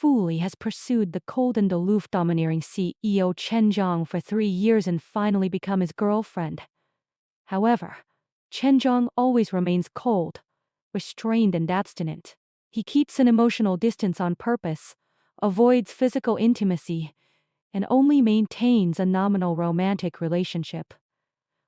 Fu Li has pursued the cold and aloof domineering CEO Chen Zhang for 3 years and finally become his girlfriend. However, Chen Zhang always remains cold, restrained and abstinent. He keeps an emotional distance on purpose, avoids physical intimacy, and only maintains a nominal romantic relationship.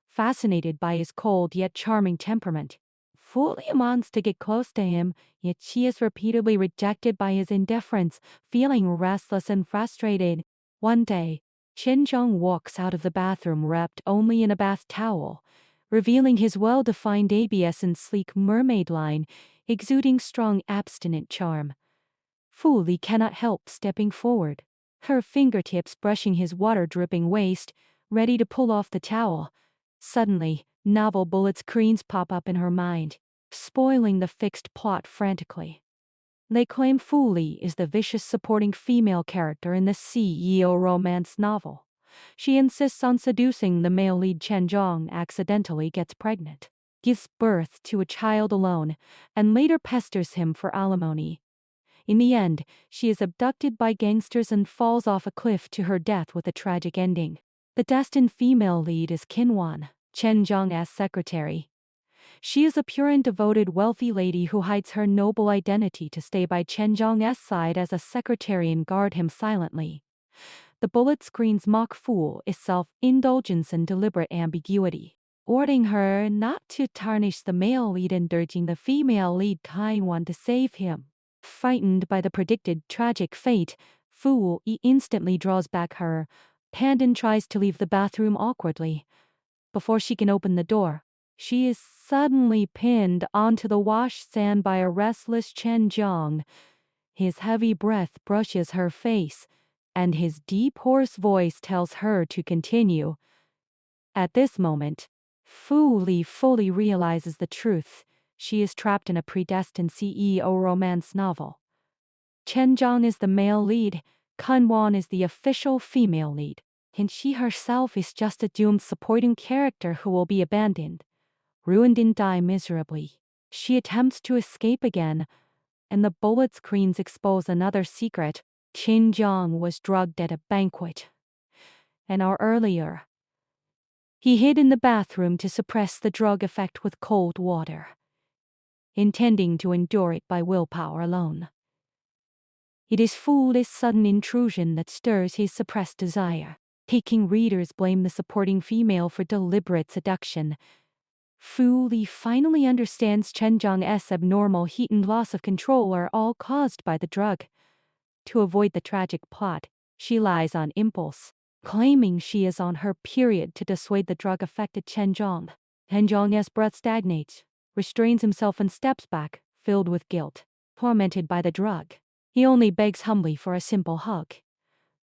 Fascinated by his cold yet charming temperament, Fu Li wants to get close to him, yet she is repeatedly rejected by his indifference, feeling restless and frustrated. One day, Chen Zhang walks out of the bathroom wrapped only in a bath towel, revealing his well-defined ABS and sleek mermaid line, exuding strong abstinent charm. Fu Li cannot help stepping forward, her fingertips brushing his water-dripping waist, ready to pull off the towel. Suddenly, novel bullet screens pop up in her mind, spoiling the fixed plot frantically. They claim Fu Li is the vicious supporting female character in the CEO romance novel. She insists on seducing the male lead. Chen Zhang accidentally gets pregnant, gives birth to a child alone, and later pesters him for alimony. In the end, she is abducted by gangsters and falls off a cliff to her death with a tragic ending. The destined female lead is Qinwan, Chen Zhang's secretary. She is a pure and devoted wealthy lady who hides her noble identity to stay by Chen Zhang's side as a secretary and guard him silently. The bullet screens mock Fu Li's self-indulgence and deliberate ambiguity, ordering her not to tarnish the male lead and urging the female lead Qinwan to save him. Frightened by the predicted tragic fate, Fu Li instantly draws back her hand and tries to leave the bathroom awkwardly. Before she can open the door, she is suddenly pinned onto the washstand by a restless Chen Zhang. His heavy breath brushes her face, and his deep hoarse voice tells her to continue. At this moment, Fu Li fully realizes the truth. She is trapped in a predestined CEO romance novel. Chen Zhang is the male lead, Qinwan is the official female lead, and she herself is just a doomed supporting character who will be abandoned, ruined and die miserably. She attempts to escape again, and the bullet screens expose another secret. Chen Zhang was drugged at a banquet. An hour earlier, he hid in the bathroom to suppress the drug effect with cold water, intending to endure it by willpower alone. It is Fu Li's sudden intrusion that stirs his suppressed desire, making readers blame the supporting female for deliberate seduction. Fu Li finally understands Chen Zhang's abnormal heat and loss of control are all caused by the drug. To avoid the tragic plot, she lies on impulse, claiming she is on her period to dissuade the drug-affected Chen Zhang. Chen Zhang's breath stagnates, restrains himself and steps back, filled with guilt. Tormented by the drug, he only begs humbly for a simple hug.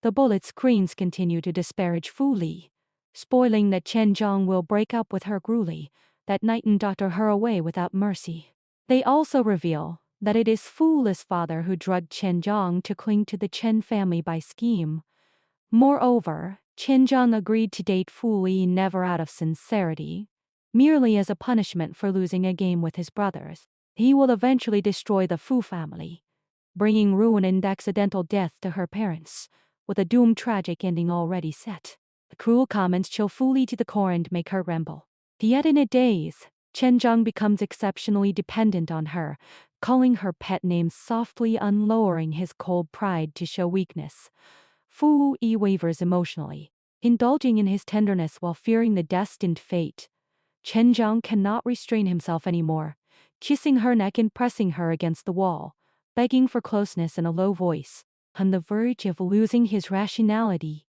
The bullet screens continue to disparage Fu Li, spoiling that Chen Zhang will break up with her gruely that night and doctor her away without mercy. They also reveal that it is Fu Li's father who drugged Chen Zhang to cling to the Chen family by scheme. Moreover, Chen Zhang agreed to date Fu Li never out of sincerity, merely as a punishment for losing a game with his brothers. He will eventually destroy the Fu family, bringing ruin and accidental death to her parents, with a doomed tragic ending already set. The cruel comments chill Fu Li to the core and make her tremble. Yet in a daze, Chen Zhang becomes exceptionally dependent on her, calling her pet names softly and lowering his cold pride to show weakness. Fu Li wavers emotionally, indulging in his tenderness while fearing the destined fate. Chen Zhang cannot restrain himself anymore, kissing her neck and pressing her against the wall, begging for closeness in a low voice, on the verge of losing his rationality.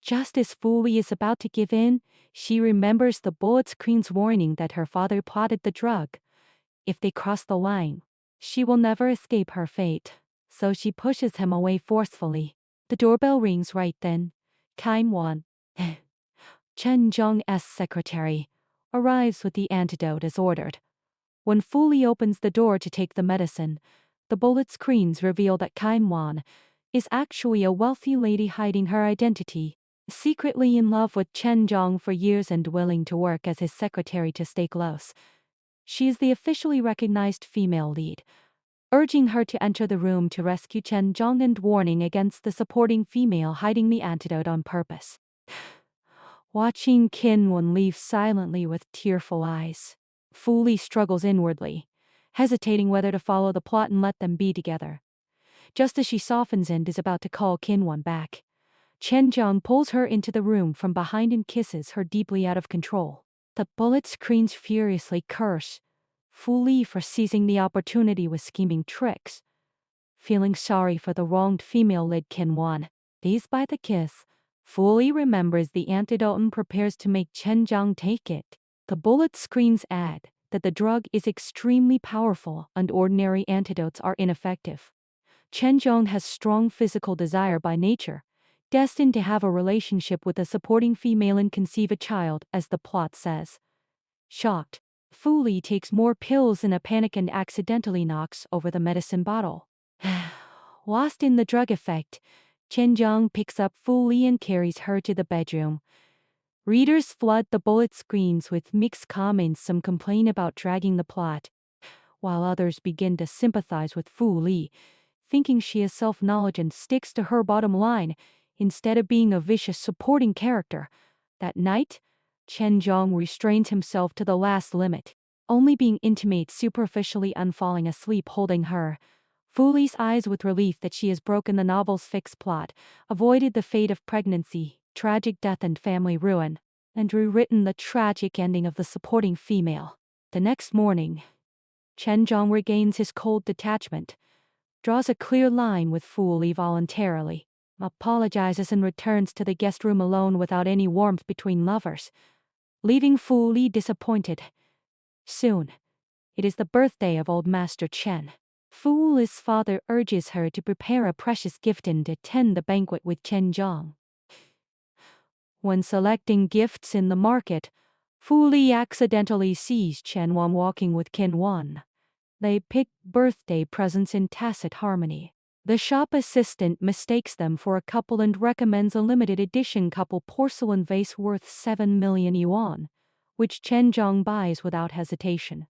Just as Fu Li is about to give in, she remembers the bullet screen's warning that her father plotted the drug. If they cross the line, she will never escape her fate, so she pushes him away forcefully. The doorbell rings right then. Qinwan, Chen Zhang's secretary, arrives with the antidote as ordered. When Fu Li opens the door to take the medicine, the bullet screens reveal that Qinwan is actually a wealthy lady hiding her identity, secretly in love with Chen Zhang for years and willing to work as his secretary to stay close. She is the officially recognized female lead, urging her to enter the room to rescue Chen Zhang and warning against the supporting female hiding the antidote on purpose. Watching Kinwon leave silently with tearful eyes, Fu Li struggles inwardly, hesitating whether to follow the plot and let them be together. Just as she softens and is about to call Kinwon back, Chen Zhang pulls her into the room from behind and kisses her deeply out of control. The bullet screens furiously curse Fu Li for seizing the opportunity with scheming tricks. Feeling sorry for the wronged female led Kinwon, dazed by the kiss, Fu Li remembers the antidote and prepares to make Chen Zhang take it. The bullet screens add that the drug is extremely powerful and ordinary antidotes are ineffective. Chen Zhang has strong physical desire by nature, destined to have a relationship with a supporting female and conceive a child, as the plot says. Shocked, Fu Li takes more pills in a panic and accidentally knocks over the medicine bottle. Lost in the drug effect, Chen Zhang picks up Fu Li and carries her to the bedroom. Readers flood the bullet screens with mixed comments. Some complain about dragging the plot, while others begin to sympathize with Fu Li, thinking she has self-knowledge and sticks to her bottom line instead of being a vicious supporting character. That night, Chen Zhang restrains himself to the last limit, only being intimate superficially and falling asleep holding her. Fu Li's eyes with relief that she has broken the novel's fixed plot, avoided the fate of pregnancy, tragic death and family ruin, and rewritten the tragic ending of the supporting female. The next morning, Chen Zhang regains his cold detachment, draws a clear line with Fu Li voluntarily, apologizes and returns to the guest room alone without any warmth between lovers, leaving Fu Li disappointed. Soon, it is the birthday of old Master Chen. Fu Li's father urges her to prepare a precious gift and attend the banquet with Chen Zhang. When selecting gifts in the market, Fu Li accidentally sees Chen Wan walking with Kinwon. They pick birthday presents in tacit harmony. The shop assistant mistakes them for a couple and recommends a limited edition couple porcelain vase worth 7 million yuan, which Chen Zhang buys without hesitation.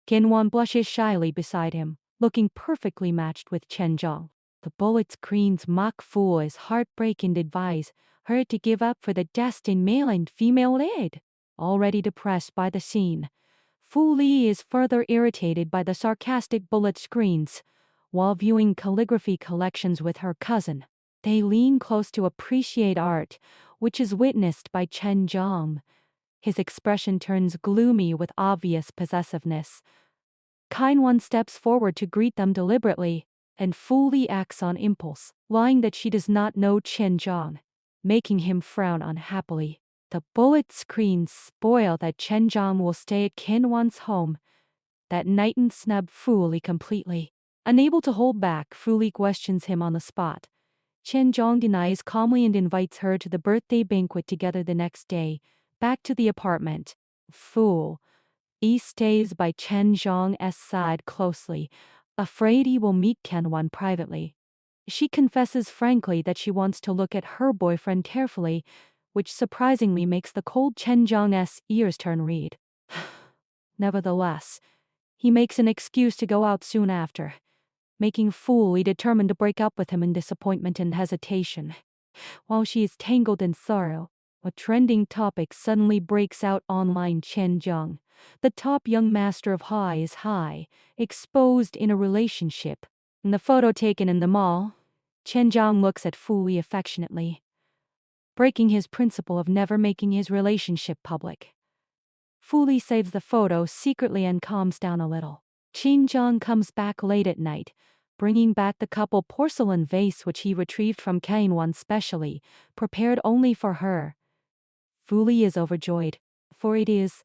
Kinwon blushes shyly beside him, looking perfectly matched with Chen Zhang. The bullet screens mock Fu Li's heartbreak and advise her to give up for the destined male and female lead. Already depressed by the scene, Fu Li is further irritated by the sarcastic bullet screens. While viewing calligraphy collections with her cousin, they lean close to appreciate art, which is witnessed by Chen Zhang. His expression turns gloomy with obvious possessiveness. Kinwon steps forward to greet them deliberately, and Fu Li acts on impulse, lying that she does not know Chen Zhang, making him frown unhappily. The bullet screens spoil that Chen Zhang will stay at Kinwon's home that night and snub Fu Li completely. Unable to hold back, Fu Li questions him on the spot. Chen Zhang denies calmly and invites her to the birthday banquet together the next day. Back to the apartment, Fu Li stays by Chen Zhang's side closely, afraid he will meet Kinwon privately. She confesses frankly that she wants to look at her boyfriend carefully, which surprisingly makes the cold Chen Zhang's ears turn red. Nevertheless, he makes an excuse to go out soon after, making Fu Li determined to break up with him in disappointment and hesitation. While she is tangled in sorrow, a trending topic suddenly breaks out online. Chen Zhang, the top young master of high is high, exposed in a relationship. In the photo taken in the mall, Chen Zhang looks at Fu Li affectionately, breaking his principle of never making his relationship public. Fu Li saves the photo secretly and calms down a little. Chen Zhang comes back late at night, bringing back the couple porcelain vase which he retrieved from Kinwon specially, prepared only for her. Fu Li is overjoyed, for it is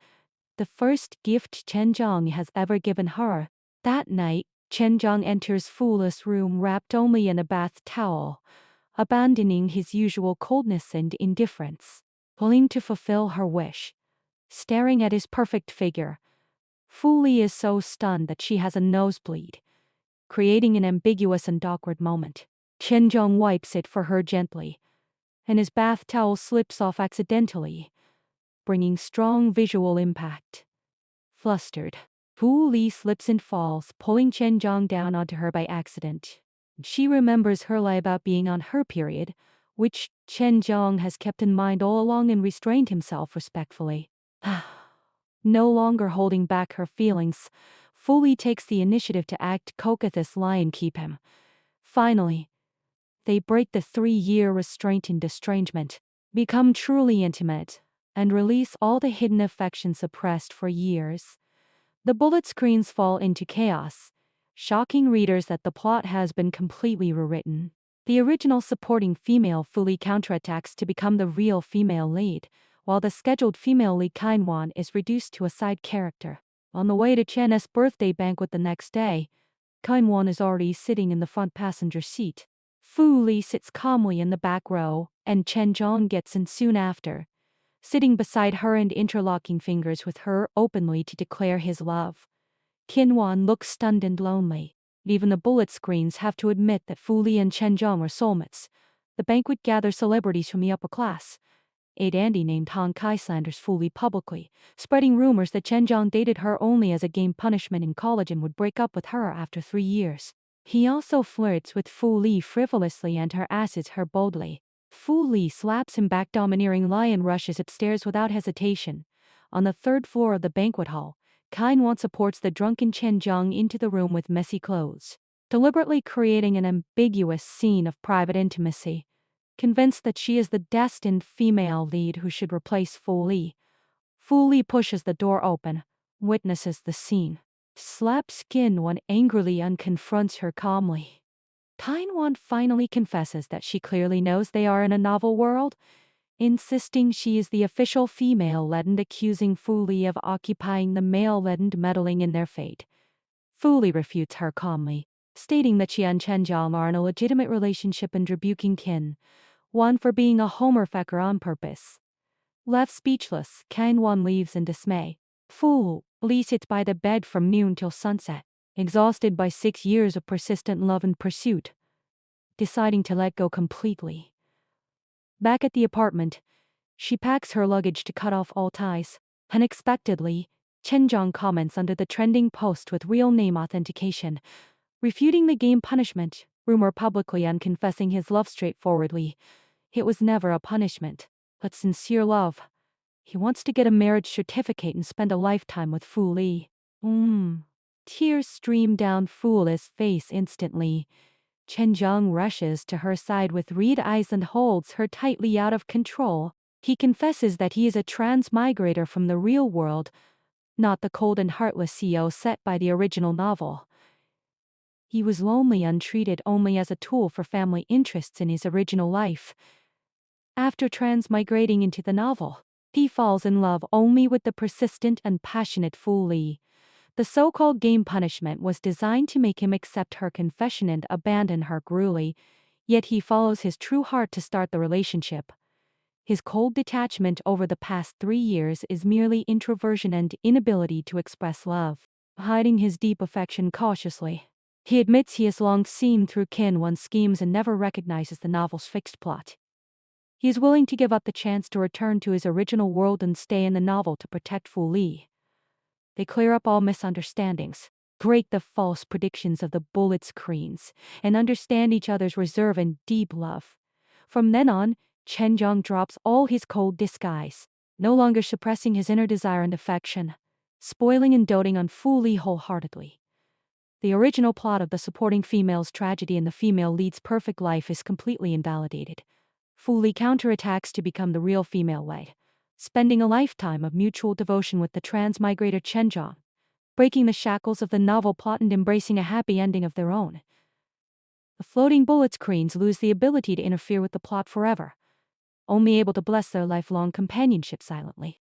the first gift Chen Zhang has ever given her. That night, Chen Zhang enters Fu Li's room wrapped only in a bath towel, abandoning his usual coldness and indifference. Willing to fulfill her wish, staring at his perfect figure, Fu Li is so stunned that she has a nosebleed, creating an ambiguous and awkward moment. Chen Zhang wipes it for her gently, and his bath towel slips off accidentally, bringing strong visual impact. Flustered, Fu Li slips and falls, pulling Chen Zhang down onto her by accident. She remembers her lie about being on her period, which Chen Zhang has kept in mind all along and restrained himself respectfully. No longer holding back her feelings, Fu Li takes the initiative to act coquetous lie and keep him. Finally, they break the 3-year restraint and estrangement, become truly intimate, and release all the hidden affection suppressed for years. The bullet screens fall into chaos, shocking readers that the plot has been completely rewritten. The original supporting female fully counterattacks to become the real female lead, while the scheduled female lead Kainwan is reduced to a side character. On the way to Chen's birthday banquet the next day, Kainwan is already sitting in the front passenger seat. Fu Li sits calmly in the back row, and Chen Zhang gets in soon after, sitting beside her and interlocking fingers with her openly to declare his love. Kainwan looks stunned and lonely. Even the bullet screens have to admit that Fu Li and Chen Zhang are soulmates. The banquet gathers celebrities from the upper class. A dandy named Han Kai slanders Fu Li publicly, spreading rumors that Chen Zhang dated her only as a game punishment in college and would break up with her after 3 years. He also flirts with Fu Li frivolously and harasses her boldly. Fu Li slaps him back, domineering lie, and rushes upstairs without hesitation. On the 3rd floor of the banquet hall, Kainwan supports the drunken Chen Zhang into the room with messy clothes, deliberately creating an ambiguous scene of private intimacy. Convinced that she is the destined female lead who should replace Fu Li, Fu Li pushes the door open, witnesses the scene, slaps Kainwan angrily and confronts her calmly. Kainwan finally confesses that she clearly knows they are in a novel world, insisting she is the official female lead and accusing Fu Li of occupying the male lead and meddling in their fate. Fu Li refutes her calmly, stating that she and Chen Zhang are in a legitimate relationship and rebuking Kainwan for being a homerfecker on purpose. Left speechless, Kainwan leaves in dismay. Fu Li sits by the bed from noon till sunset, exhausted by 6 years of persistent love and pursuit, deciding to let go completely. Back at the apartment, she packs her luggage to cut off all ties. Unexpectedly, Chen Zhang comments under the trending post with real name authentication, refuting the game punishment rumor publicly and confessing his love straightforwardly. It was never a punishment, but sincere love. He wants to get a marriage certificate and spend a lifetime with Fu Li. Tears stream down Fu Li's face instantly. Chen Zhang rushes to her side with red eyes and holds her tightly out of control. He confesses that he is a transmigrator from the real world, not the cold and heartless CEO set by the original novel. He was lonely, untreated only as a tool for family interests in his original life. After transmigrating into the novel, he falls in love only with the persistent and passionate Fu Li. The so-called game punishment was designed to make him accept her confession and abandon her cruelly, yet he follows his true heart to start the relationship. His cold detachment over the past 3 years is merely introversion and inability to express love, hiding his deep affection cautiously. He admits he has long seen through Kainwan's schemes and never recognizes the novel's fixed plot. He is willing to give up the chance to return to his original world and stay in the novel to protect Fu Li. They clear up all misunderstandings, break the false predictions of the bullet screens, and understand each other's reserve and deep love. From then on, Chen Zhang drops all his cold disguise, no longer suppressing his inner desire and affection, spoiling and doting on Fu Li wholeheartedly. The original plot of the supporting female's tragedy and the female lead's perfect life is completely invalidated. Fu Li counterattacks to become the real female lead, spending a lifetime of mutual devotion with the transmigrator Chen Zhang, breaking the shackles of the novel plot and embracing a happy ending of their own. The floating bullet screens lose the ability to interfere with the plot forever, only able to bless their lifelong companionship silently.